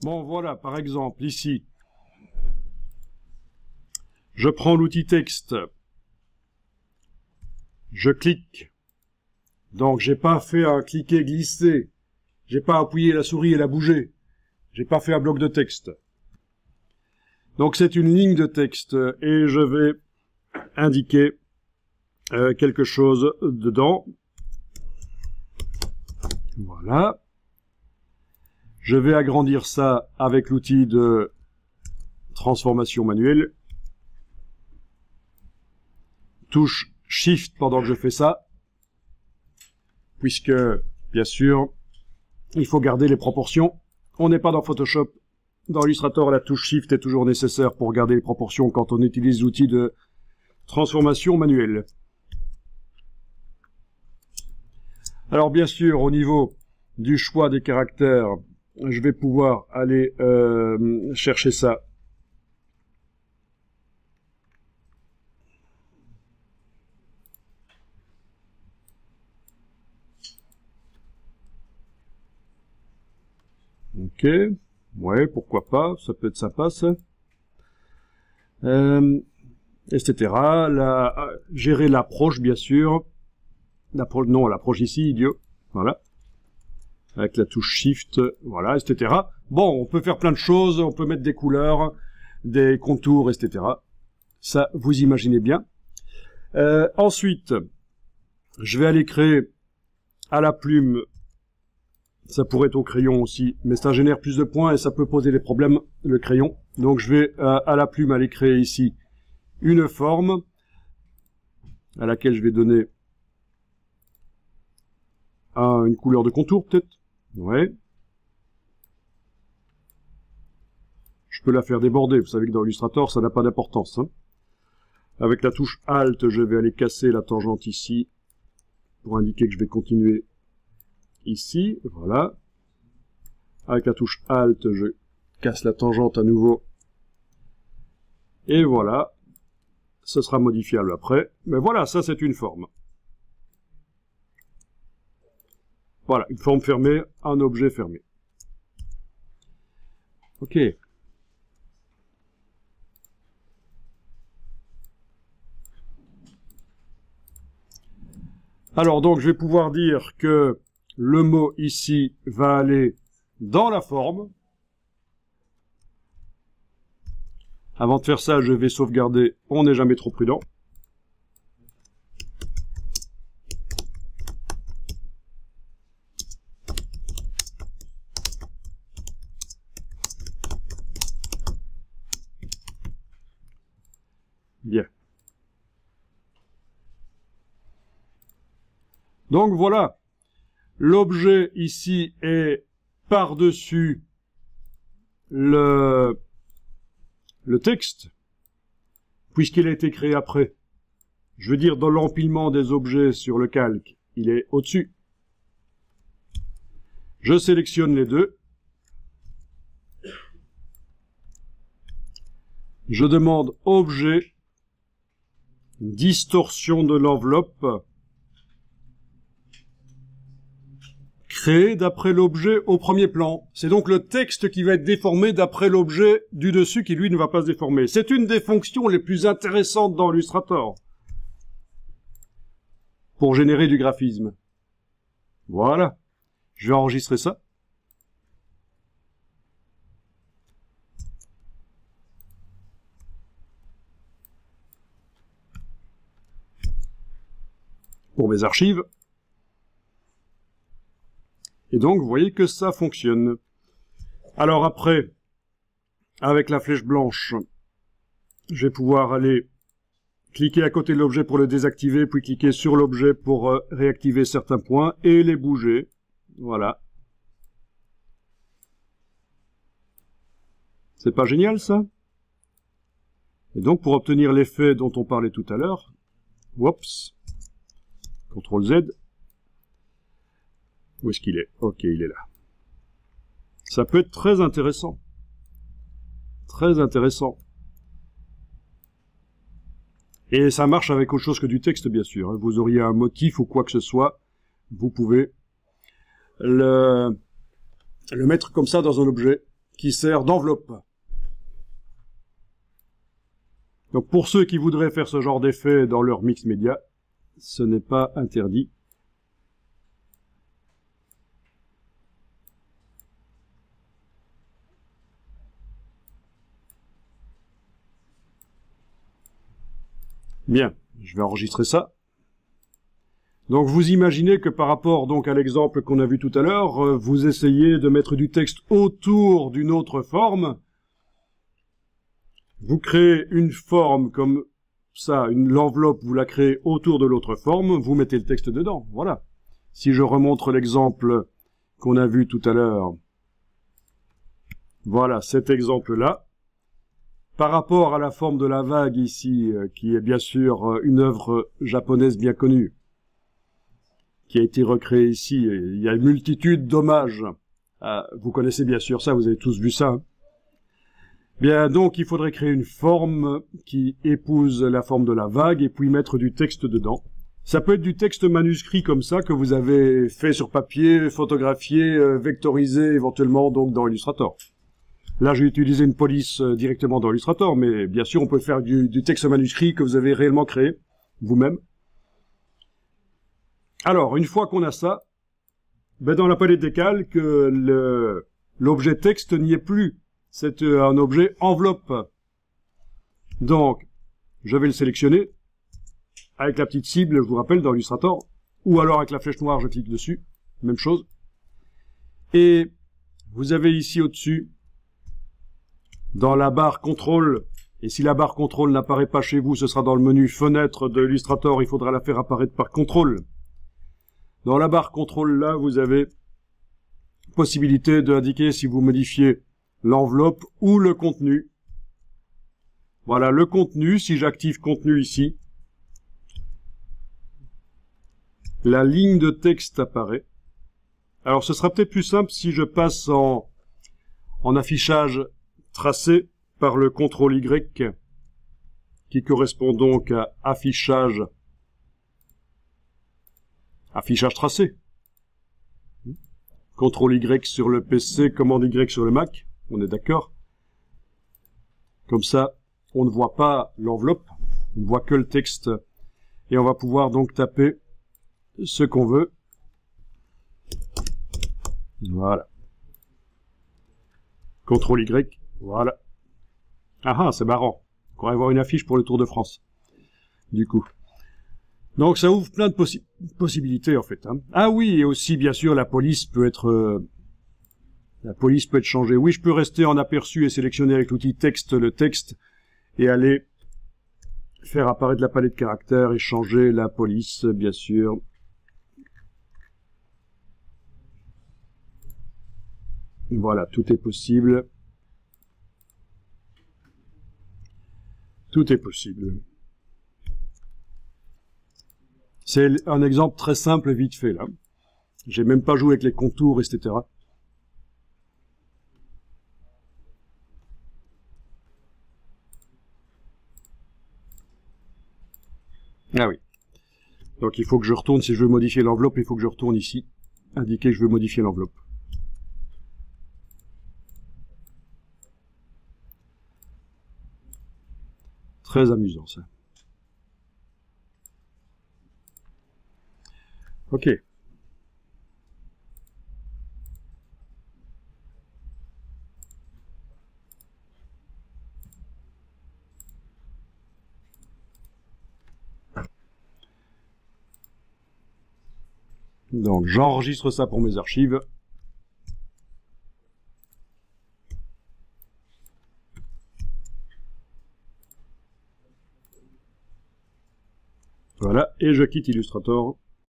Bon, voilà, par exemple, ici, je prends l'outil texte, je clique, donc j'ai pas fait un cliquer-glisser, j'ai pas appuyé la souris et la bouger, j'ai pas fait un bloc de texte. Donc c'est une ligne de texte et je vais indiquer quelque chose dedans. Voilà. Je vais agrandir ça avec l'outil de transformation manuelle. Touche Shift pendant que je fais ça, puisque, bien sûr, il faut garder les proportions. On n'est pas dans Photoshop. Dans Illustrator, la touche Shift est toujours nécessaire pour garder les proportions quand on utilise l'outil de transformation manuelle. Alors, bien sûr, au niveau du choix des caractères, je vais pouvoir aller chercher ça. Ok, ouais, pourquoi pas, ça peut être sympa ça. Etc. Gérer l'approche, bien sûr. Non, l'approche ici, idiot. Voilà. Avec la touche Shift, voilà, etc. Bon, on peut faire plein de choses, on peut mettre des couleurs, des contours, etc. Ça, vous imaginez bien. Ensuite, je vais aller créer à la plume. Ça pourrait être au crayon aussi, mais ça génère plus de points et ça peut poser des problèmes, le crayon. Donc je vais à la plume aller créer ici une forme à laquelle je vais donner une couleur de contour peut-être. Ouais. Je peux la faire déborder, vous savez que dans Illustrator ça n'a pas d'importance. Hein. Avec la touche Alt, je vais aller casser la tangente ici pour indiquer que je vais continuer ici, voilà. Avec la touche Alt, je casse la tangente à nouveau. Et voilà. Ce sera modifiable après. Mais voilà, ça c'est une forme. Voilà, une forme fermée, un objet fermé. Ok. Alors donc, je vais pouvoir dire que le mot ici va aller dans la forme. Avant de faire ça, je vais sauvegarder. On n'est jamais trop prudent. Bien. Donc voilà. L'objet ici est par-dessus le texte, puisqu'il a été créé après. Je veux dire, dans l'empilement des objets sur le calque, il est au-dessus. Je sélectionne les deux. Je demande objet, distorsion de l'enveloppe, créé d'après l'objet au premier plan. C'est donc le texte qui va être déformé d'après l'objet du dessus qui, lui, ne va pas se déformer. C'est une des fonctions les plus intéressantes dans Illustrator pour générer du graphisme. Voilà. Je vais enregistrer ça. Pour mes archives. Et donc, vous voyez que ça fonctionne. Alors après, avec la flèche blanche, je vais pouvoir aller cliquer à côté de l'objet pour le désactiver, puis cliquer sur l'objet pour réactiver certains points et les bouger. Voilà. C'est pas génial, ça? Et donc, pour obtenir l'effet dont on parlait tout à l'heure, oups, CTRL Z, où est-ce qu'il est? Ok, il est là. Ça peut être très intéressant. Très intéressant. Et ça marche avec autre chose que du texte, bien sûr. Vous auriez un motif ou quoi que ce soit, vous pouvez le mettre comme ça dans un objet. qui sert d'enveloppe. Donc pour ceux qui voudraient faire ce genre d'effet dans leur mix média, ce n'est pas interdit. Bien, je vais enregistrer ça. Donc vous imaginez que par rapport donc à l'exemple qu'on a vu tout à l'heure, vous essayez de mettre du texte autour d'une autre forme. Vous créez une forme comme ça, l'enveloppe, vous la créez autour de l'autre forme, vous mettez le texte dedans, voilà. Si je remontre l'exemple qu'on a vu tout à l'heure, voilà cet exemple-là. Par rapport à la forme de la vague ici, qui est bien sûr une œuvre japonaise bien connue, qui a été recréée ici, et il y a une multitude d'hommages. Vous connaissez bien sûr ça, vous avez tous vu ça. Hein. Bien, donc il faudrait créer une forme qui épouse la forme de la vague et puis mettre du texte dedans. Ça peut être du texte manuscrit comme ça que vous avez fait sur papier, photographié, vectorisé éventuellement donc dans Illustrator. Là, j'ai utilisé une police directement dans Illustrator, mais bien sûr, on peut faire du texte manuscrit que vous avez réellement créé, vous-même. Alors, une fois qu'on a ça, ben dans la palette des calques, l'objet texte n'y est plus. C'est un objet enveloppe. Donc, je vais le sélectionner avec la petite cible, je vous rappelle, dans Illustrator, ou alors avec la flèche noire, je clique dessus, même chose. Et vous avez ici au-dessus, dans la barre contrôle, et si la barre contrôle n'apparaît pas chez vous, ce sera dans le menu fenêtre de Illustrator, il faudra la faire apparaître par contrôle. Dans la barre contrôle là, vous avez possibilité d'indiquer si vous modifiez l'enveloppe ou le contenu. Voilà, le contenu, si j'active contenu ici, la ligne de texte apparaît. Alors ce sera peut-être plus simple si je passe en affichage tracé par le CTRL Y, qui correspond donc à affichage tracé. CTRL Y sur le PC, commande Y sur le Mac, on est d'accord. Comme ça, on ne voit pas l'enveloppe, on ne voit que le texte, et on va pouvoir donc taper ce qu'on veut. Voilà. CTRL Y, voilà. Ah, c'est marrant. On pourrait avoir une affiche pour le Tour de France. Du coup. Donc ça ouvre plein de possibilités en fait. Hein. Ah oui, et aussi bien sûr la police peut être changée. Oui, je peux rester en aperçu et sélectionner avec l'outil texte le texte et aller faire apparaître la palette de caractères et changer la police, bien sûr. Voilà, tout est possible. Tout est possible. C'est un exemple très simple et vite fait, là. J'ai même pas joué avec les contours, etc. Ah oui. Donc il faut que je retourne, si je veux modifier l'enveloppe, il faut que je retourne ici, indiquer que je veux modifier l'enveloppe. Très amusant, ça. Ok. Donc j'enregistre ça pour mes archives. Voilà, et je quitte Illustrator.